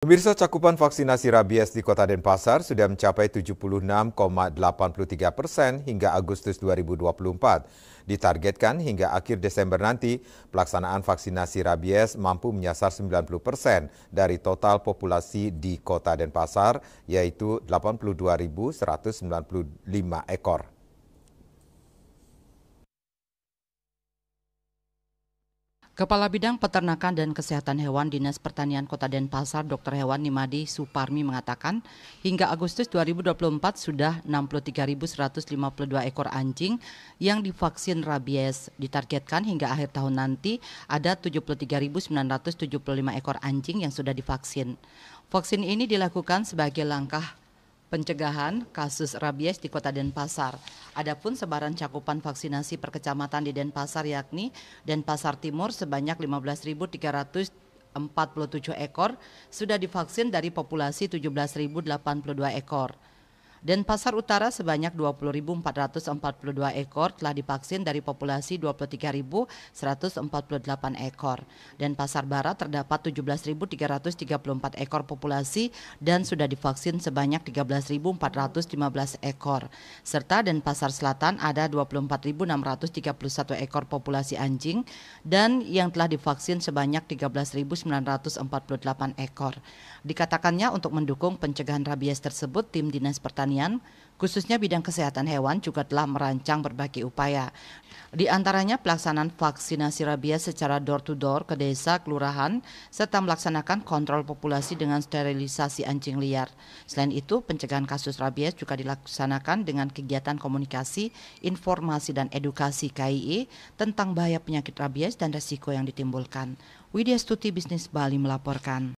Pemirsa, cakupan vaksinasi rabies di Kota Denpasar sudah mencapai 76,83% hingga Agustus 2024. Ditargetkan hingga akhir Desember nanti, pelaksanaan vaksinasi rabies mampu menyasar 90% dari total populasi di Kota Denpasar, yaitu 82.195 ekor. Kepala Bidang Peternakan dan Kesehatan Hewan Dinas Pertanian Kota Denpasar, Dr. Hewan Nimadi Suparmi mengatakan, hingga Agustus 2024 sudah 63.152 ekor anjing yang divaksin rabies. Ditargetkan hingga akhir tahun nanti ada 73.975 ekor anjing yang sudah divaksin. Vaksin ini dilakukan sebagai langkah pencegahan kasus rabies di Kota Denpasar. Adapun sebaran cakupan vaksinasi per kecamatan di Denpasar yakni Denpasar Timur sebanyak 15.347 ekor sudah divaksin dari populasi 17.082 ekor. Denpasar Utara sebanyak 20.442 ekor telah divaksin dari populasi 23.148 ekor. Denpasar Barat terdapat 17.334 ekor populasi dan sudah divaksin sebanyak 13.415 ekor. Serta Denpasar Selatan ada 24.631 ekor populasi anjing dan yang telah divaksin sebanyak 13.948 ekor. Dikatakannya untuk mendukung pencegahan rabies tersebut, tim Dinas Pertanian khususnya bidang kesehatan hewan juga telah merancang berbagai upaya. Di antaranya pelaksanaan vaksinasi rabies secara door-to-door ke desa, kelurahan, serta melaksanakan kontrol populasi dengan sterilisasi anjing liar. Selain itu, pencegahan kasus rabies juga dilaksanakan dengan kegiatan komunikasi, informasi, dan edukasi KIE tentang bahaya penyakit rabies dan resiko yang ditimbulkan. Widya Stuti, Bisnis Bali melaporkan.